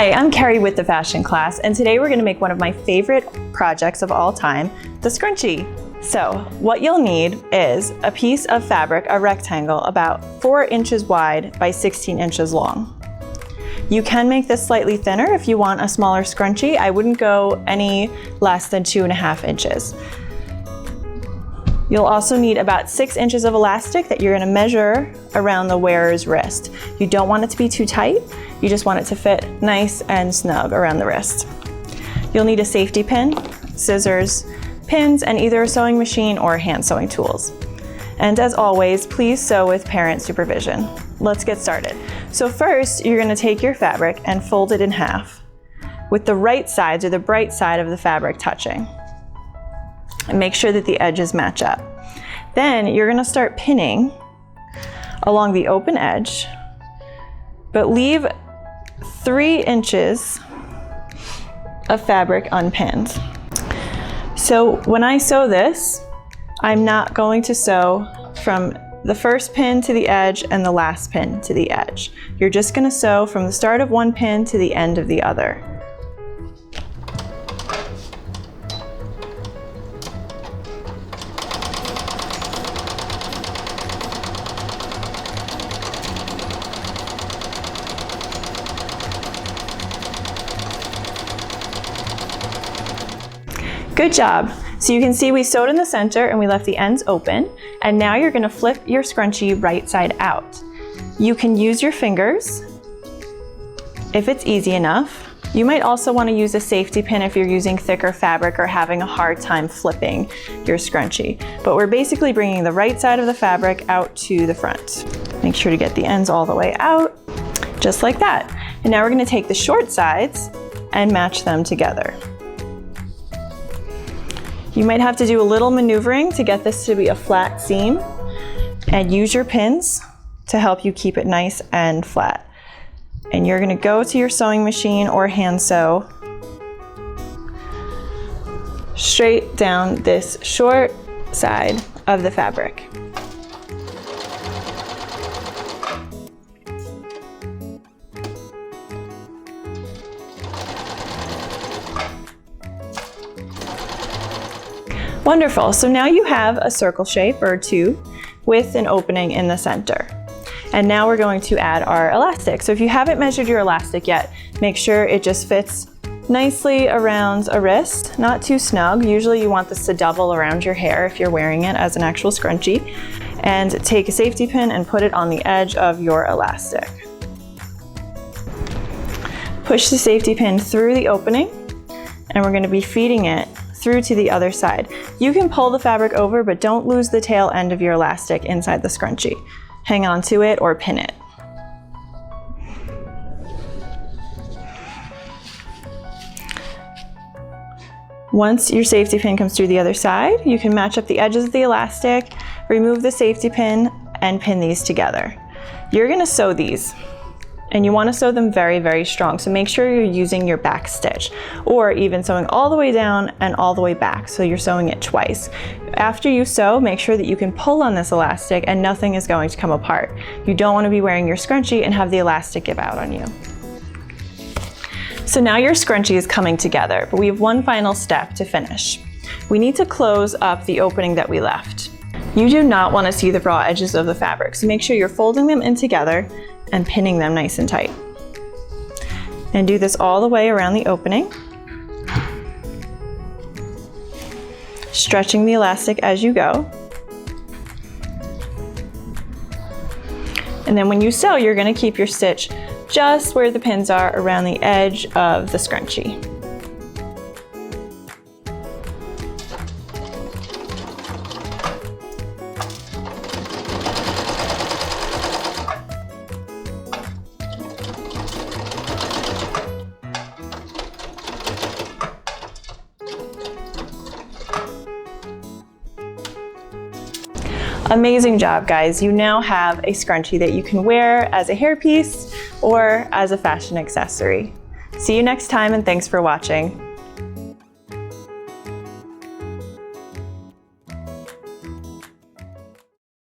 Hi, I'm Carrie with the Fashion Class, and today we're going to make one of my favorite projects of all time, the scrunchie. So what you'll need is a piece of fabric, a rectangle about 4 inches wide by 16 inches long. You can make this slightly thinner if you want a smaller scrunchie. I wouldn't go any less than 2.5 inches. You'll also need about 6 inches of elastic that you're going to measure around the wearer's wrist. You don't want it to be too tight. You just want it to fit nice and snug around the wrist. You'll need a safety pin, scissors, pins, and either a sewing machine or hand sewing tools. And as always, please sew with parent supervision. Let's get started. So first, you're going to take your fabric and fold it in half, with the right sides or the bright side of the fabric touching. And make sure that the edges match up. Then you're going to start pinning along the open edge, but leave 3 inches of fabric unpinned. So when I sew this, I'm not going to sew from the first pin to the edge and the last pin to the edge. You're just going to sew from the start of one pin to the end of the other. Good job. So you can see we sewed in the center and we left the ends open, and now you're going to flip your scrunchie right side out. You can use your fingers if it's easy enough. You might also want to use a safety pin if you're using thicker fabric or having a hard time flipping your scrunchie. But we're basically bringing the right side of the fabric out to the front. Make sure to get the ends all the way out, just like that. And now we're going to take the short sides and match them together. You might have to do a little maneuvering to get this to be a flat seam, and use your pins to help you keep it nice and flat. And you're going to go to your sewing machine or hand sew straight down this short side of the fabric. Wonderful, so now you have a circle shape or two with an opening in the center. And now we're going to add our elastic. So if you haven't measured your elastic yet, make sure it just fits nicely around a wrist, not too snug. Usually you want this to double around your hair if you're wearing it as an actual scrunchie. And take a safety pin and put it on the edge of your elastic. Push the safety pin through the opening, and we're going to be feeding it through to the other side. You can pull the fabric over, but don't lose the tail end of your elastic inside the scrunchie. Hang on to it or pin it. Once your safety pin comes through the other side, you can match up the edges of the elastic, remove the safety pin, and pin these together. You're going to sew these, and you want to sew them very, very strong. So make sure you're using your back stitch, or even sewing all the way down and all the way back. So you're sewing it twice. After you sew, make sure that you can pull on this elastic and nothing is going to come apart. You don't want to be wearing your scrunchie and have the elastic give out on you. So now your scrunchie is coming together, but we have one final step to finish. We need to close up the opening that we left. You do not want to see the raw edges of the fabric, so make sure you're folding them in together and pinning them nice and tight. And do this all the way around the opening, stretching the elastic as you go. And then when you sew, you're going to keep your stitch just where the pins are around the edge of the scrunchie. Amazing job, guys. You now have a scrunchie that you can wear as a hairpiece or as a fashion accessory. See you next time, and thanks for watching.